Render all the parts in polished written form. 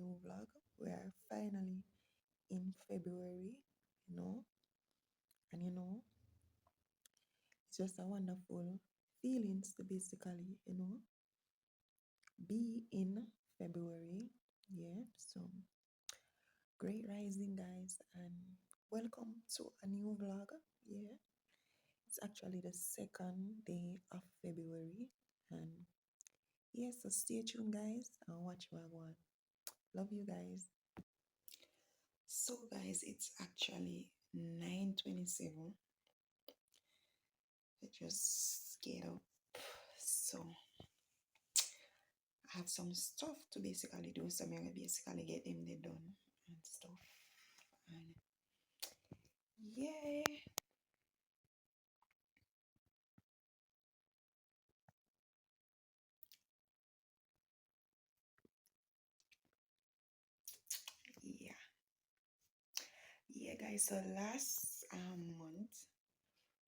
new vlog. We are finally in February, you know, and it's just a wonderful feelings to basically, be in February. Yeah, so great rising, guys, and welcome to a new vlog. Yeah, it's actually the second day of February, and yeah, so stay tuned, guys, and watch what I want. Love you guys. So, guys, it's actually 9:27. I just get up. So, I have some stuff to basically do. So, I'm gonna basically get them done and stuff. And yeah, yeah, yeah, guys. So, last month,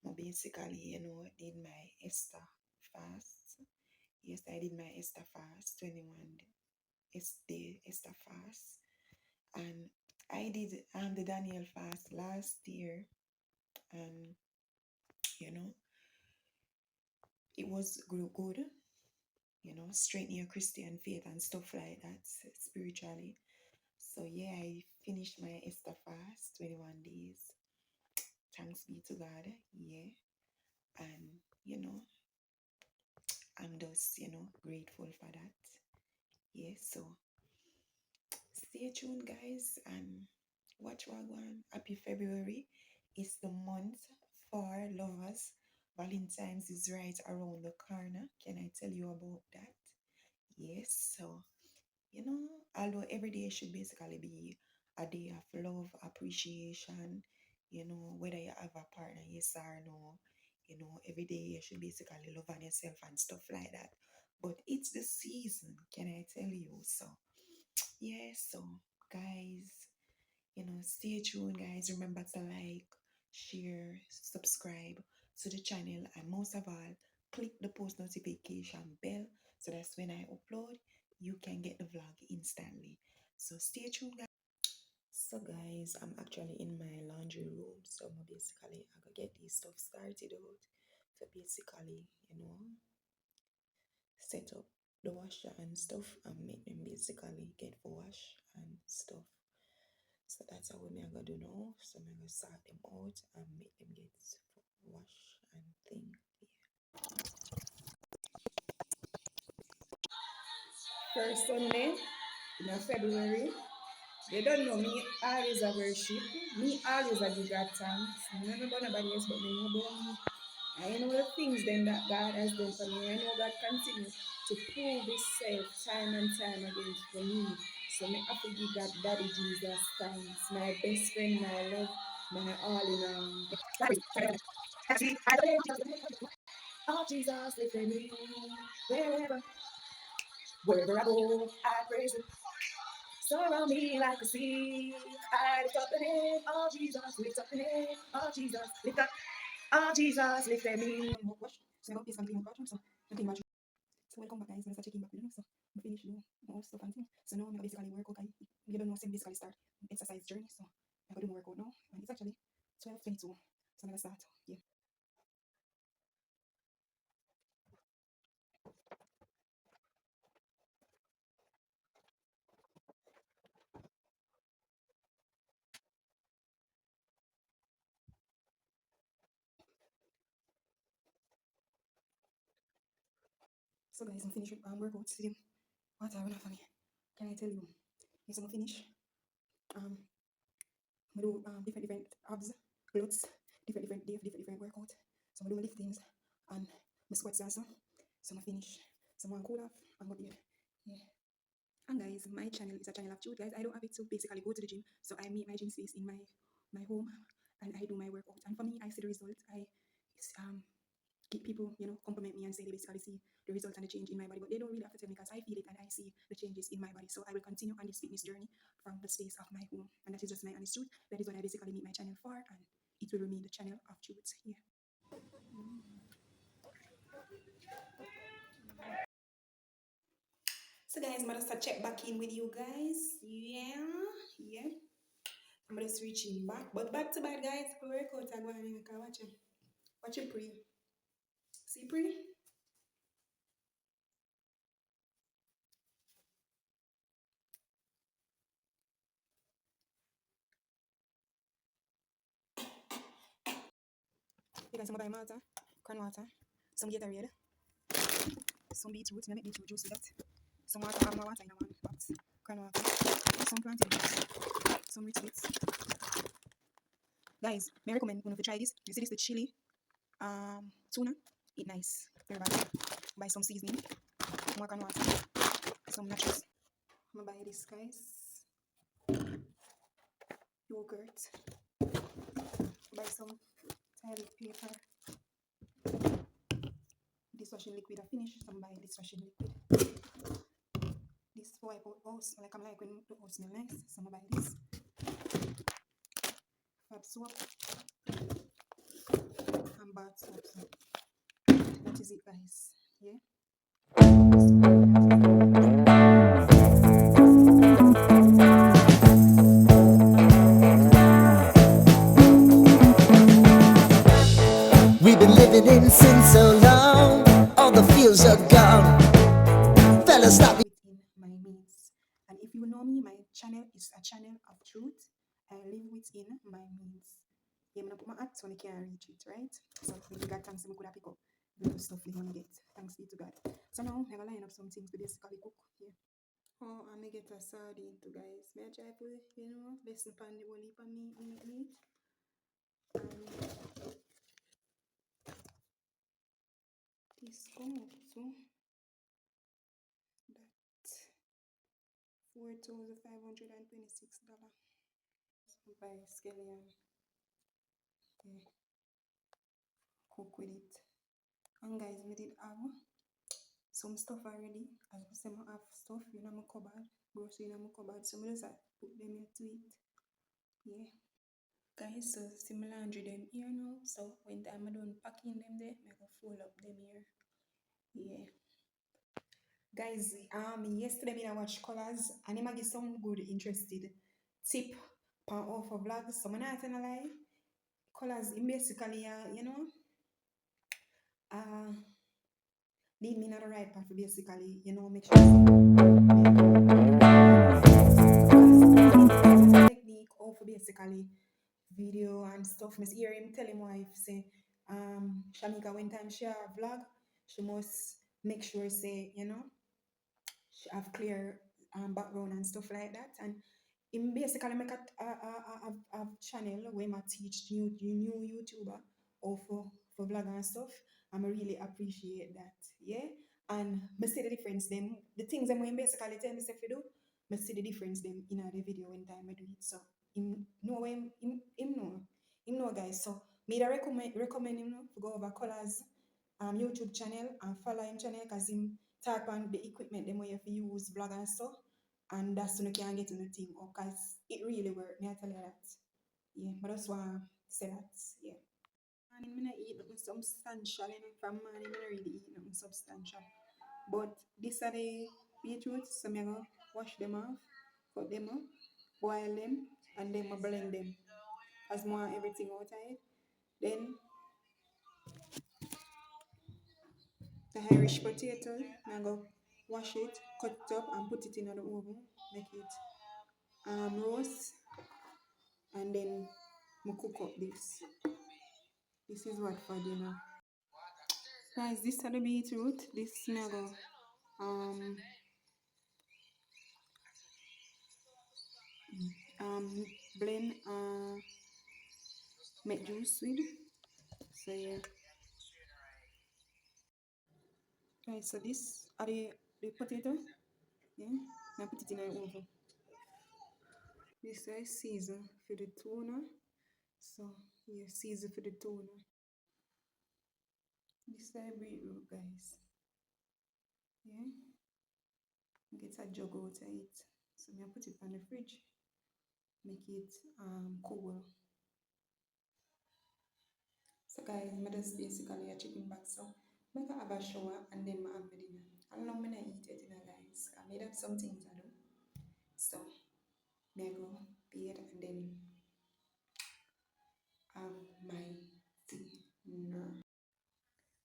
I basically, did my Easter fast. Yes, I did my Easter fast, 21 day Easter fast. And I did the Daniel fast last year, and you know it was good, strengthen your Christian faith and stuff like that spiritually. So yeah, I finished my Easter fast, 21 days. Thanks be to God. Yeah. And I'm just grateful for that. Yeah, so stay tuned, guys, and watch what one. Happy February. It's the month for lovers. Valentine's is right around the corner. Can I tell you about that? Yes, so although every day should basically be a day of love, appreciation, whether you have a partner, yes or no, every day you should basically love on yourself and stuff like that. But it's the season, can I tell you? So, yeah, so guys, stay tuned, guys. Remember to like, share, subscribe to the channel, and most of all, click the post notification bell so that's when I upload, you can get the vlog instantly. So stay tuned, guys. So guys, I'm actually in my laundry room. So basically I gotta get this stuff started out. So basically, set up the washer and stuff and make them basically get for wash and stuff. So that's how we are gonna do now. So I'm gonna sort them out and make them get for wash and thing. First Sunday in February. They don't know me always a worship. Me always a give God thanks. I don't know about nobody else but me know about me. I know the things then that God has done for me. I know God continues to prove Himself time and time again for me. So me have to give God Daddy Jesus thanks. My best friend, my love, my all in all. Oh Jesus, lift me wherever, wherever I go, I praise Him. Surround me like a sea. I lift up the name of Jesus, lift up the name of Jesus, lift up. Oh Jesus, lift me. Wash. So I got this something in the bathroom, so nothing much. So welcome back, guys. I'm start checking back, so I finish doing more stuff and things. So now I'm basically work out. You don't know, so basically start exercise journey. So I'm gonna do my workout now, and it's actually 12:22. So I'm gonna start. Yeah. So guys, I'm finished with workout. See what I have for me. Can I tell you? Yes, I'm finish. Um, I do different abs, glutes, different workout. So I do my liftings and my squats also. So I finish. So I'm cool off and go bed. Yeah. And guys, my channel is a channel of truth, guys. I don't have it to basically go to the gym. So I make my gym space in my home and I do my workout. And for me, I see the result. I get people, compliment me and say they basically see the result and the change in my body. But they don't really have to tell me because I feel it and I see the changes in my body. So I will continue on this fitness journey from the space of my home. And that is just my honest truth. That is what I basically make my channel for. And it will remain the channel of truth. Yeah. So guys, I'm gonna start check back in with you guys. Yeah. I'm just reaching back. But back to back guys, for workout I go and watch it. Watch it pre. See pre? You guys some buy water, corn water, some diarie, some beetroot, make beetroot juice with that. Some water, more water in one box. Corn water, some plantain juice, some rich bits. Guys, may I recommend one of you try this. You see this with chili, tuna, eat nice. Very bad. Buy some seasoning, more corn water, some nachos. I'm gonna buy this guys. Yogurt. Buy some toilet paper. Dishwashing liquid. I finished some buy dishwashing liquid. This for wipe out house. Like I'm like when the house smell nice. So I'm gonna buy this. Fab soap. And bath soap. So that is it guys. Yeah. We've been living in sin so long, all the feels are gone. Fella, stop. Within my means. And if you know me, my channel is a channel of truth. I live within my means. Yeah, I'm gonna put my act so I can reach it, right? So if God thanks, I could have pick up the stuff we want to get. Thanks be to God. So now I'm gonna line up some things to basically cook here. Oh, I'm gonna get a sardine too, guys. May I try to, best pan the whole heap of meat. This come up so that $4,526. Buy scallion. Okay. Cook with it. And guys, we did have some stuff already. As I say, I have stuff in my cupboard, grocery in my cupboard. So I just put them into it. Yeah. Guys, so similar 100 them here now. So when I'm done packing them there, I go fold up them here. Yeah. Guys, yesterday I watched colors and I give some good interested tip per off of vlogs. So I'm not gonna lie. Colors basically uh lead me in the right path basically, make sure technique of basically video and stuff. Miss hear him tell him wife say Shamika when time she a vlog, she must make sure say, she have clear background and stuff like that. And him basically make a channel where I teach new YouTuber or for vlog and stuff. I really appreciate that. Yeah. And I see the difference them. The things them when basically tell me if you do, I see the difference them in the video when time I do it. So him know when him know. Him know guys. So me I recommend him to go over colors YouTube channel and follow him channel because him talk on the equipment them way you use blog and stuff, and that's when you can get to the thing up because it really work. Me I tell you that. Yeah, but that's why I say that. Yeah. And I'm not eat nothing substantial, from morning I'm not really eat nothing substantial. But this are the beetroots, so I'm gonna wash them off, cut them up, boil them, and then I blend them. As more everything out of it. Then the Irish potato, I go wash it, cut it up, and put it in the oven, make it roast, and then I cook up this. This is what for dinner. Guys, this is the beetroot. This I go blend make juice with. So yeah. Guys, so this are the potato. Yeah. Now put it in the oven. This is season for the tuna. So yeah, season for the tuna. This is beetroot, guys. Yeah. Get a jug out of it. So I put it on the fridge. Make it cool. So guys, I just basically a chicken back. So I have a shower and then I have my dinner. I don't know when I eat it, guys. things. I made up some things I do. So may I go bed and then have my dinner.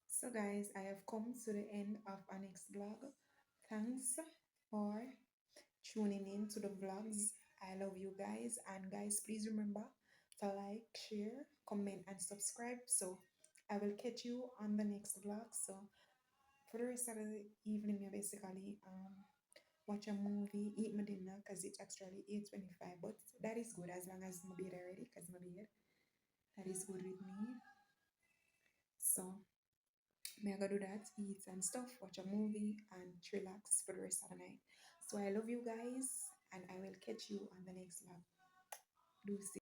So guys, I have come to the end of our next vlog. Thanks for tuning in to the vlogs. I love you guys, and guys, please remember to like, share, comment, and subscribe. So I will catch you on the next vlog. So for the rest of the evening, I basically watch a movie, eat my dinner because it's actually 8:25. But that is good as long as my bed already, because my bed that is good with me. So may I go do that, eat and stuff, watch a movie, and relax for the rest of the night. So I love you guys, and I will catch you on the next vlog. Do see.